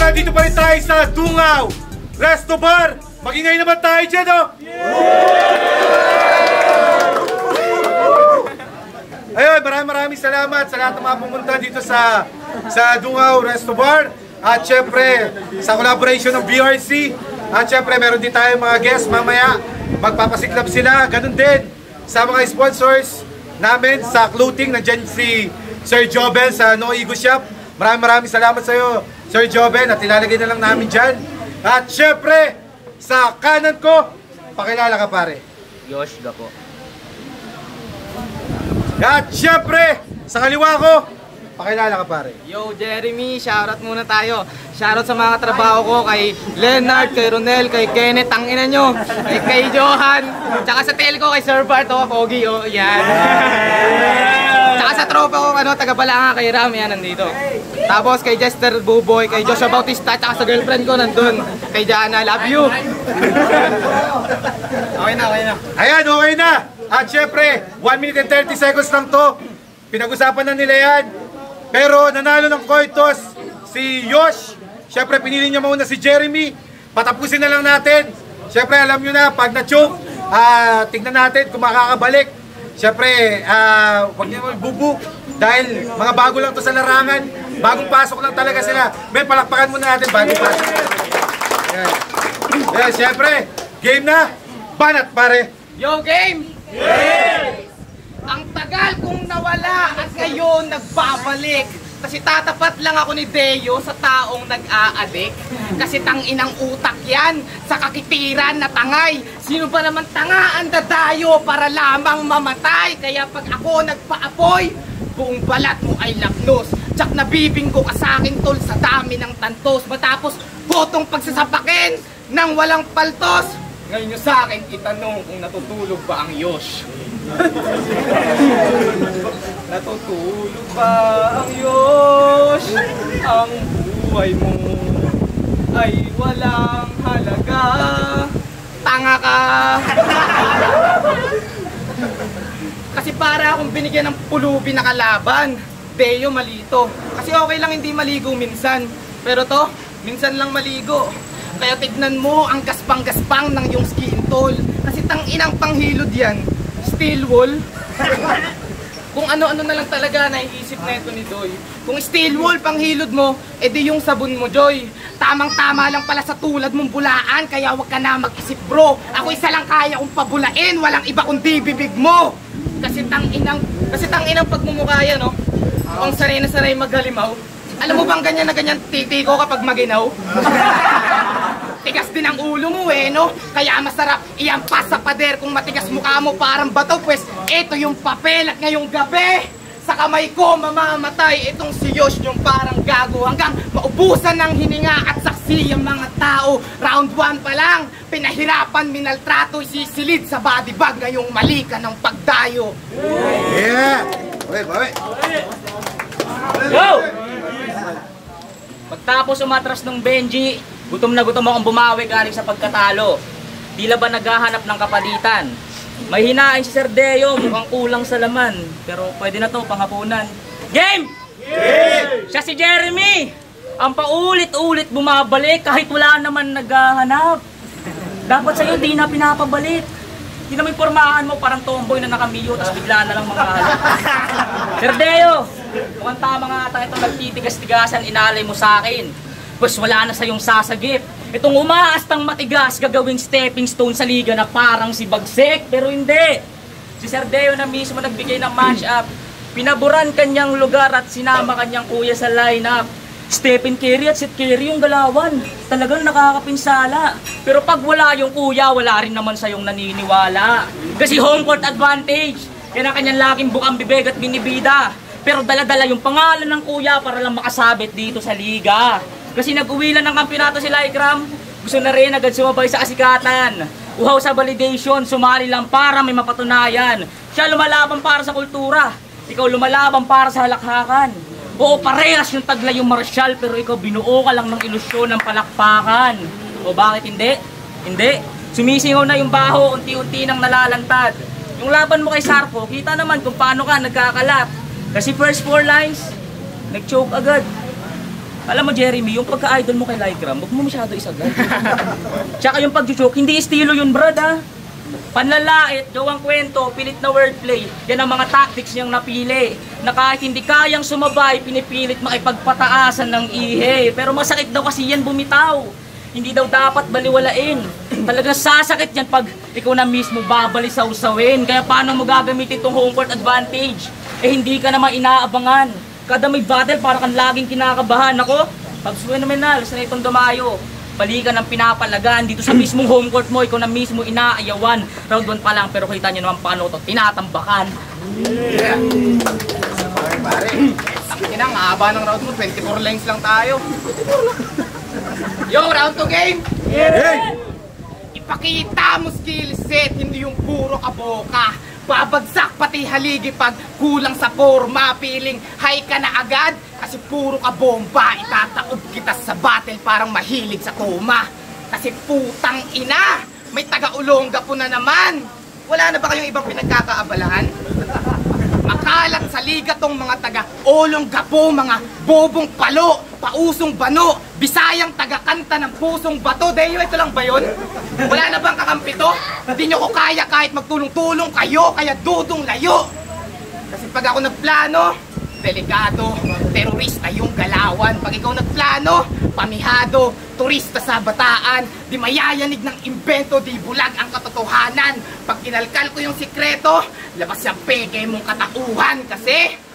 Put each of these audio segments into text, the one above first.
nandito pa rin tayo sa Dungaw Resto Bar. Magingay naman tayo dyan, oh! Ayun, maraming salamat sa lahat ng mga pumunta dito sa Dungaw Resto Bar. At syempre, sa collaboration ng BRC. At syempre, meron din tayo mga guests mamaya. Magpapasiklab sila. Ganun din sa mga sponsors namin sa clothing. Nandiyan si Sir Jobel sa No Ego Shop. Maraming salamat sa iyo, Sir Jobel. At ilalagay na lang namin dyan. At syempre, sa kanan ko, pakilala ka pare. Yosh da po. At syempre, sa kaliwa ko, pakilala ka pare. Yo Jeremy, shoutout muna tayo. Shoutout sa mga trabaho ko kay Leonard, kay Ronel, kay Kenneth, tangina nyo, kay Johan, tsaka sa telco kay Sir Bart, Pogi, yan. Tsaka sa tropa ko, taga Balanga, kay Ram, yan, nandito. Tapos kay Jester Buboy, kay Joshua Bautista, tsaka sa girlfriend ko nandun, kay Jana, love you. Okay na. Ayan, okay na. At syempre, 1 minute and 30 seconds lang to. Pinag-usapan na nila yan. Pero nanalo ng Coitos si Yosh. Syempre, pinili niya muna si Jeremy. Patapusin na lang natin. Syempre, alam nyo na, pag na-choke, tignan natin kung makakabalik. Syempre, huwag niyo bubu. Dahil mga bago lang to sa larangan. Bagong pasok lang talaga sila. May palakpakan muna natin, bagong pasok. Yan, syempre, game na. Banat, pare. Yo, game! Yeah! Ang tagal kong nawala at ngayon nagbabalik. Kasi tatapat lang ako ni Deo sa taong nag-aadik. Kasi tanginang utak yan sa kakitiran na tangay. Sino ba naman tanga ang dadayo para lamang mamatay? Kaya pag ako nagpaapoy, buong balat mo ay lapnos. Tsak nabibinggo ka sa akin tol sa dami ng tantos. Matapos botong pagsasapakin ng walang paltos. Ngayon nyo sa akin itanong kung natutulog ba ang Yosh. Natutulog ba ang Yosh? Ang buhay mo ay walang halaga. Tanga ka. Kasi para akong binigyan ng pulubi na kalaban. Deo, malito. Kasi okay lang hindi maligo minsan. Pero to, minsan lang maligo. Kaya tignan mo ang gaspang-gaspang ng yung skin tol. Kasi tanginang panghilod yan. Steel wool. Kung ano-ano na lang talaga naiisip na ito ni Doy. Kung steel wool panghilod mo, edi yung sabon mo, Joy. Tamang-tama lang pala sa tulad mong bulaan. Kaya wag ka na mag-isip bro. Ako isa lang kaya kong pabulain. Walang iba kundi bibig mo. Kasi tanginang pagmumukha yan, no? Ang saray na saray maghalimaw. Alam mo bang ganyan na ganyan titi ko kapag maginaw? Tigas din ang ulo mo no? Kaya masarap iampas sa pader kung matigas mukha mo parang bato. Pues ito yung papel at ngayong gabi sa kamay ko mamamatay itong si Yosh yung parang gago. Hanggang maubusan ng hininga at saksi ang mga tao. Round 1 pa lang, pinahirapan, minaltrato, isisilid sa body bag. Ngayong mali ka ng pagdayo. Yeah! Okay. Go! Pagtapos umatras ng Benji, gutom na gutom akong bumawi galing sa pagkatalo. Tila ba naghahanap ng kapalitan? May hinain si Sir Deo, mukhang kulang sa laman. Pero pwede na to, panghapunan. Game! Game! Siya si Jeremy! Ang paulit-ulit bumabalik kahit wala naman naghahanap. Dapat sa'yo di na pinapabalik. Hindi naman pormahan mo parang tomboy na nakamiyo tapos bigla na lang mga halap. Sir Deo! Mukhang tama nga ata itong nagtitigas-tigasan inalay mo sa akin. Pues wala na sayong sasagip. Itong umaastang matigas gagawing stepping stone sa liga na parang si Bagsik. Pero hindi. Si Sir Deo na mismo nagbigay ng match-up. Pinaburan kanyang lugar at sinama kanyang kuya sa lineup. Stephen Curry at Seth Curry yung galawan. Talagang nakakapinsala. Pero pag wala yung kuya, wala rin naman sayong naniniwala. Kasi home court advantage. Yan ang kanyang laking bukang bibig at binibida. Pero dala-dala yung pangalan ng kuya para lang makasabit dito sa liga. Kasi nag-uwi lang ng kampiyonato sila Ikram. Gusto na rin agad sumabay sa kasikatan. Uhaw sa validation, sumali lang para may mapatunayan. Siya lumalaban para sa kultura. Ikaw lumalaban para sa halakhakan. Oo, parehas yung taglay yung marsyal, pero ikaw binuo ka lang ng ilusyon ng palakpakan. O bakit hindi? Hindi. Sumisingaw na yung baho, unti-unti nang nalalantad. Yung laban mo kay Sarko, kita naman kung paano ka nagkakalat. Kasi first 4 lines, nag-choke agad. Alam mo Jeremy, yung pagka-idol mo kay Lycram, huwag mo masyado isagad. Tsaka yung pag-joke, hindi estilo yun brad ha. Panlalait, gawang kwento, pilit na wordplay, yan ang mga tactics niyang napili. Na kahit hindi kayang sumabay, pinipilit makipagpataasan ng ihe. Pero masakit daw kasi yan bumitaw. Hindi daw dapat baliwalain. Talagang sasakit yan pag ikaw na mismo babalisaw-sawin. Kaya paano mo gagamitin itong home court advantage? Eh hindi ka naman inaabangan. Kada may battle, parang kang laging kinakabahan. Ako, Pabs Phenomenal, sa itong dumayo. Balikan ng pinapalagaan dito sa mismong home court mo. Ikaw na mismo inaayawan. Round 1 pa lang, pero kita nyo naman paano ito. Tinatambakan. Yeah. Pare, takin ang haba ng round mo. 24 lengths lang tayo. Yo, round 2 game! Yeah. Ipakita mo skill set, hindi yung puro kaboka. Babagsak pati haligi pag kulang sa forma. Piling high ka na agad kasi puro ka bomba. Itataob kita sa battle parang mahilig sa toma. Kasi putang ina, may taga-Olongga po na naman. Wala na ba kayong ibang pinagkakaabalahan? Makalat sa liga tong mga taga-Olongga po, mga bobong palo, pausong bano, Bisayang taga-kanta ng pusong bato. Deyo, ito lang ba yun? Wala na bang kakampi to? Hindi nyo ko kaya kahit magtulong-tulong kayo, kaya dudong layo. Kasi pag ako nagplano, delikado, terorista yung galawan. Pag ikaw nagplano, pamihado, turista sa bataan. Di mayayanig ng imbento, di bulag ang katotohanan. Pag kinalkal ko yung sikreto, labas yung peke mong katauhan. Kasi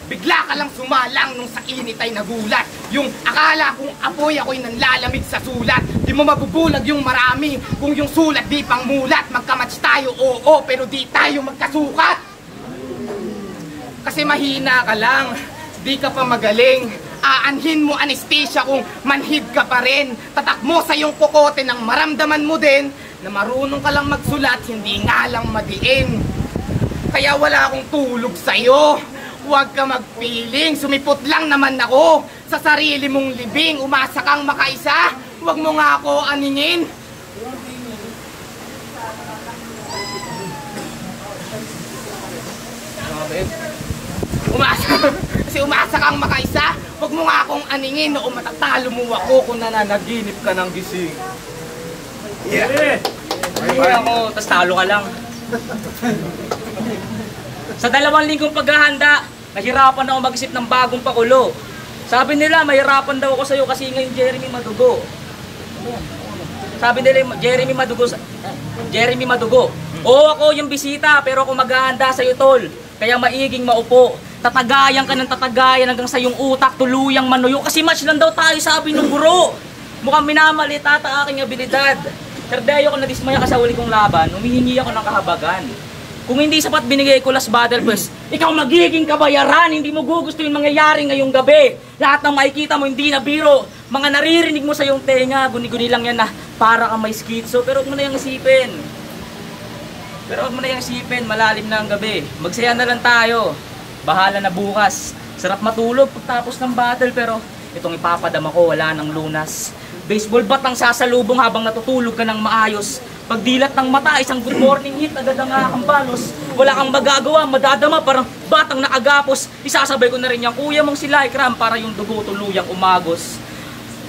bigla ka lang sumalang nung sa init ay nagulat. Yung akala kong apoy ako'y nanlalamig sa sulat. Di mo mabubulag yung marami kung yung sulat di pang mulat. Magkamatch tayo, oo, pero di tayo magkasukat. Kasi mahina ka lang, di ka pa magaling. Aanhin mo anesthesia kung manhid ka pa rin. Tatak mo sa iyong kokote nang maramdaman mo din na marunong ka lang magsulat, hindi nga lang madiin. Kaya wala akong tulog sa'yo. Huwag ka magpiling, sumipot lang naman ako sa sarili mong libing. Umasa kang makaisa, huwag mo nga ako aningin. Kasi umasa kang makaisa, huwag mo nga akong aningin. Noong matatalo mo ako kung nananaginip ka ng gising. Yeah! Ay ako, tas talo ka lang. Sa 2 linggong paghahanda, nahirapan ako mag-isip ng bagong pakulo. Sabi nila, mahirapan daw ako sa'yo kasi ngayon Jeremy Madugo. Sabi nila, Jeremy Madugo. Oo, ako yung bisita, pero ako maghahanda sa'yo, tol. Kaya maiging maupo. Tatagayan ka ng tatagayan hanggang sa yung utak tuluyang manuyo. Kasi match lang daw tayo, sabi ng guro. Mukhang minamalit ata aking abilidad. Serdeyo ko nadismaya ka sa huli kong laban, humihingi ako ng kahabagan. Kung hindi sapat binigay ko last battle pues, ikaw magiging kabayaran, hindi mo gugusto yung mangyayari ngayong gabi. Lahat ng makikita mo hindi na biro, mga naririnig mo sa iyong tenga, guni-guni lang yan na para kang may schizo. Pero huwag mo na yung isipin. Malalim na ang gabi. Magsaya na lang tayo. Bahala na bukas. Sarap matulog pagtapos ng battle pero itong ipapadama ko wala ng lunas. Baseball bat ang sasalubong habang natutulog ka ng maayos. Pagdilat ng mata, isang good morning hit, agad ang balos. Wala kang magagawa, madadama, parang batang nakagapos. Isasabay ko na rin yung kuya mong si Lycram para yung dugo tuluyang umagos.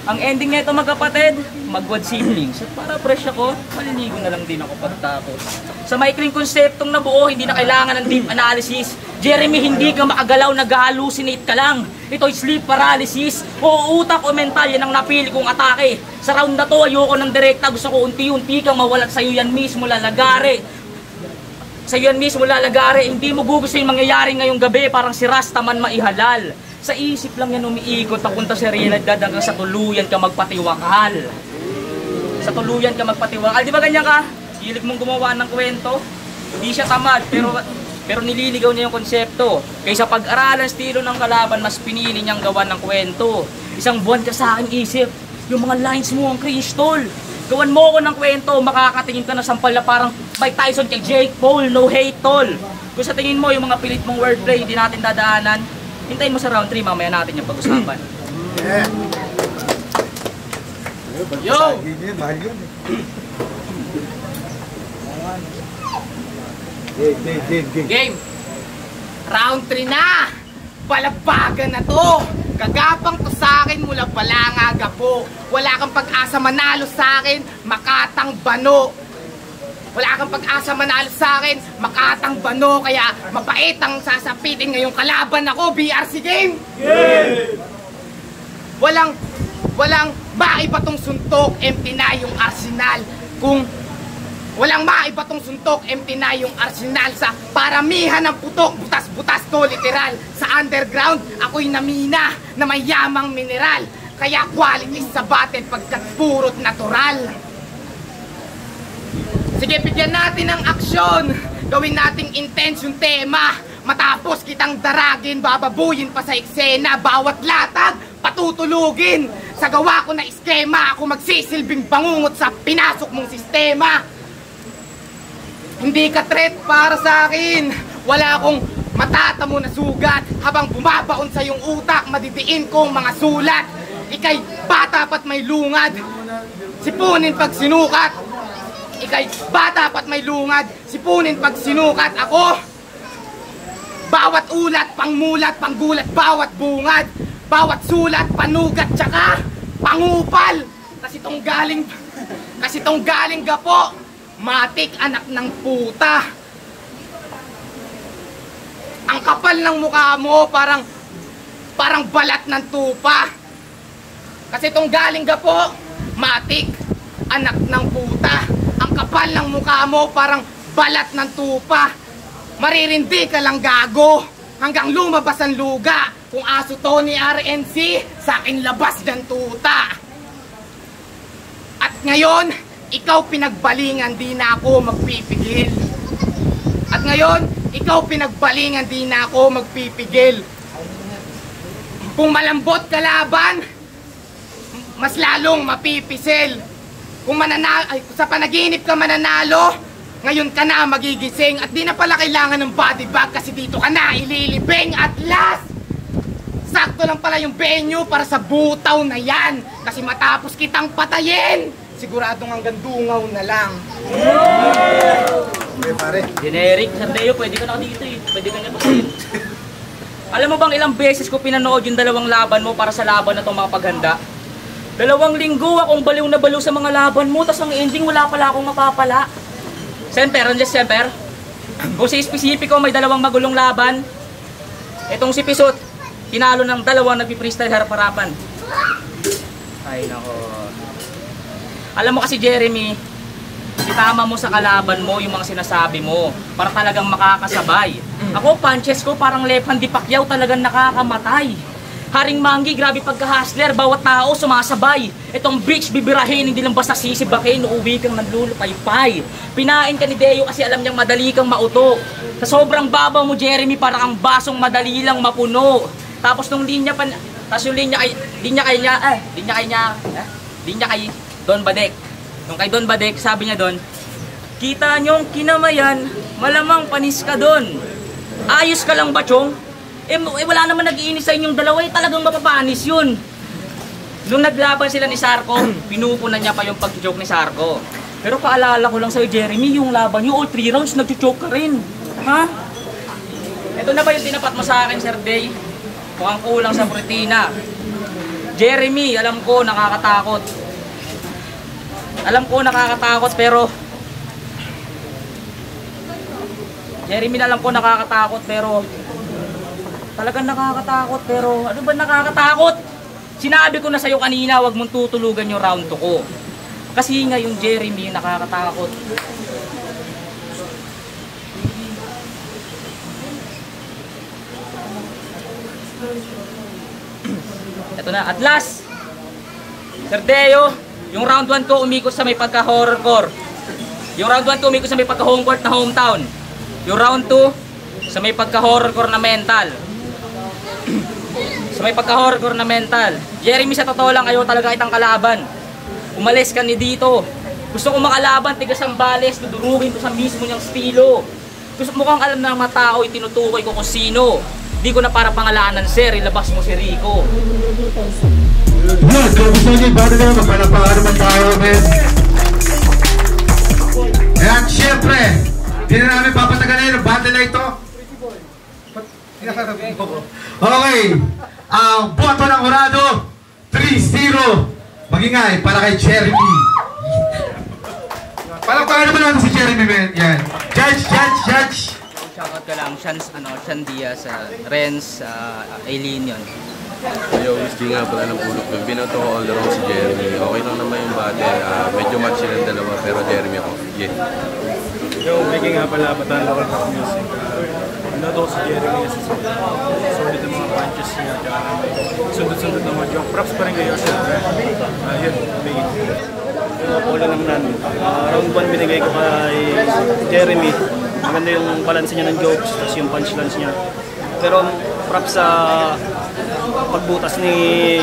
Ang ending nito magkapatid, magwad siblings. At para fresh ako, maliligo na lang din ako pagtapos. Sa maikling konseptong nabuo, hindi na kailangan ng deep analysis. Jeremy, hindi ka makagalaw, nag-hallucinate ka lang. Ito'y sleep paralysis. O utak o mental, yan ang napili kong atake. Sa round na to, ayoko ng direkta. Gusto ko unti-unti kang mawalat sa'yo yan mismo lalagare. Sa'yo yan mismo lalagare. Hindi mo gugusto yung mangyayari ngayong gabi. Parang si Rastaman maihalal. Sa isip lang yan umiikot. Papunta sa realidad hanggang sa tuluyan ka magpatiwakal. Sa tuluyan ka magpatiwakal. Di ba ganyan ka? Hilig mong gumawa ng kwento. Hindi siya tamad. Pero nililigaw niya yung konsepto. Kaysa pag-aralan estilo ng kalaban, mas pinili niyang gawan ng kwento. Isang buwan ka sa aking isip. Yung mga lines mo ang cringe, tol. Gawan mo ako ng kwento, makakatingin ka na sampal na parang Mike Tyson kay Jake Paul. No hate, tol. Kung sa tingin mo yung mga pilit mong wordplay, hindi natin dadaanan, hintayin mo sa round 3, mamaya natin yung pag-usapan. Yeah. Yo! Game! Round 3 na! Balabagan na to! Gagapang to sa akin mula Balanga po. Wala kang pag-asa manalo sa akin, Makatang Bano. Wala kang pag-asa manalo sa akin, Makatang Bano. Kaya mapait ang sasapitin ngayong kalaban ako, BRC Game! Walang maiba tong suntok, empty na yung arsenal. Kung walang maiba tong suntok, empty na yung arsenal. Sa paramihan ng putok, butas-butas to literal. Sa underground, ako'y namina na may yamang mineral. Kaya quality sa battle pagkat puro't natural. Sige, bigyan natin ng aksyon. Gawin nating intense yung tema. Matapos kitang daragin, bababuyin pa sa eksena. Bawat latag, patutulugin. Sa gawa ko na iskema, ako magsisilbing bangungot sa pinasok mong sistema. Hindi ka threat para sa akin. Wala akong matatamo na sugat. Habang bumabaon sa iyong utak, madidiin kong mga sulat. Ika'y bata pat may lungad, sipunin pag sinukat. Ika'y bata pat may lungad, sipunin pag sinukat. Ako, bawat ulat, pangmulat, panggulat, bawat bungad. Bawat sulat, panugat, tsaka pangupal. Kasi tong galing gapo, matik anak ng puta. Ang kapal ng mukha mo, parang balat ng tupa. Kasi tong galing gapo, matik anak ng puta. Ang kapal ng mukha mo, parang balat ng tupa. Maririndi ka lang gago hanggang lumabas ang luga. Kung aso to ni RNC, sa akin labas ng tuta. At ngayon, ikaw pinagbalingan, di na ako magpipigil. At ngayon, ikaw pinagbalingan, di na ako magpipigil. Kung malambot kalaban, mas lalong mapipisil. Kung sa panaginip ka mananalo, ngayon ka na magigising. At di na pala kailangan ng body bag kasi dito ka na ililibing. At last, sakto lang pala yung venue para sa butaw na yan. Kasi matapos kitang patayin, siguradong hanggang dungaw na lang. Okay, pare. Generic, Sir Deo, pwede ka na dito eh. Pwede ka na pagkain. Alam mo bang ilang beses ko pinanood yung dalawang laban mo para sa laban na itong mga paghanda? 2 linggo akong baliw na baliw sa mga laban mo, tas ang ending wala pala akong mapapala. Semper, Semper, kung si Espesipiko may 2 magulong laban, itong si Pisot, tinalo ng 2 nagpi-freestyle harap-harapan. Ay nako. Alam mo kasi Jeremy, itama mo sa kalaban mo yung mga sinasabi mo para talagang makakasabay. Ako, punches ko parang left hand di Pacquiao, talagang nakakamatay. Haring Manggi, grabe pagka-hustler, bawat tao sumasabay. Itong bitch, bibirahin, hindi lang basta sisibakin, uuwi kang nanlulupaypay. Pinain ka ni Deo kasi alam niyang madali kang mauto. Sa sobrang babaw mo, Jeremy, parang ang basong madali lang mapuno. Tapos nung linya kay Don Badek. Nung kay Don Badek, sabi niya doon, kita niyong kinamayan, malamang panis ka doon. Ayos ka lang ba, Chong? Wala naman nag-iinis sa inyong dalawa, talagang mapapanis yun. Nung naglaban sila ni Sarko, pinupunan niya pa yung pag-joke ni Sarko. Pero paalala ko lang sa'yo, Jeremy, yung laban nyo, all 3 rounds, nag-joke ka rin. Ha? Ito na ba yung tinapat mo sa akin, Sir Day? Mukhang kulang sa protina. Jeremy, alam ko, nakakatakot. Pero... Jeremy, alam ko, nakakatakot, pero... Talagang nakakatakot, pero ano ba nakakatakot? Sinabi ko na sa'yo kanina, wag mong tutulugan yung round 2 ko. Kasi ngayon, Jeremy, nakakatakot. Ito na, at last, Sir Deo, yung round 1 ko umikot sa may pagka-horrorcore. Yung round 1 ko umikot sa may pagka-home court na hometown. Yung round 2, sa may pagka-horrorcore na mental. Sa may pagka-horror na mental. Jeremy, sa totoo lang, ayaw talaga itang kalaban. Umalis ka ni dito. Gusto ko makalaban, tigas ang bales, dudurugin ko sa mismo niyang stilo. Gusto mo kang alam ng mga tao, itinutukoy ko kung sino. Di ko na para pangalanan, sir, ilabas mo si Rico. Yes, kung gusto niyo ba nila, magpalapaan naman tayo, men. Ayan, syempre, hindi na namin papatagalin ang battle na ito. Okay. ang boto ng Horado, 3-0. Magingay para kay Jeremy. Palakpakan naman natin si Jeremy, man. Yan. Judge. Shoutout ka lang, Sean Diaz, Renz, Aileen yun. Yo, Whiskey nga pala ng bulok doon. Binoto ko all around si Jeremy. Okay lang naman yung bate. Medyo match silang dalawa pero Jeremy ako. Yeah. Yo, Whiskey nga pala, Bataan Local Rock Music. Binoto ko si Jeremy kasi solid ang mga punches niya. Sundot-sundot ng mga joke. Props pa rin kayo siyempre. Yun, Whiskey. Polo ng nan. Round 1 binigay ko kay Jeremy. Maganda yung balance niya ng jokes, tapos yung punchlines niya. Pero props sa pagbutas ni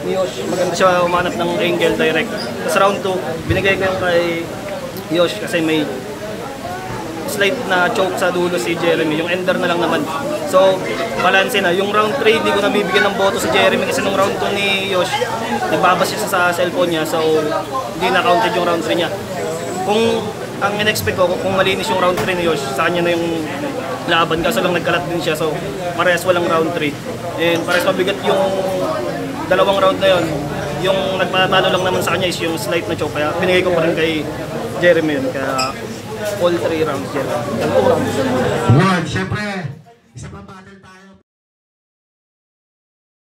Yosh. Maganda siya umanap ng angle direct. Tapos round 2, binigay ko yung kay Yosh kasi may slight na choke sa dulo si Jeremy. Yung ender na lang naman. So, balance na. Yung round 3, hindi ko nabibigyan ng boto si Jeremy kasi nung round 2 ni Yosh, nagbabas siya sa cellphone niya. So, hindi na-counted yung round 3 niya. Kung ang in-expect ko, kung malinis yung round 3 ni Yosh, sa kanya na yung laban. Kaso lang nagkalat din siya. So, parehas walang round 3. And parehas mabigat yung dalawang round na yun. Yung nagpatalo lang naman sa kanya is yung slight na choke. Kaya binigay ko pa rin kay Jeremy yun. Kaya all 3 rounds, Jeremy. One, syempre.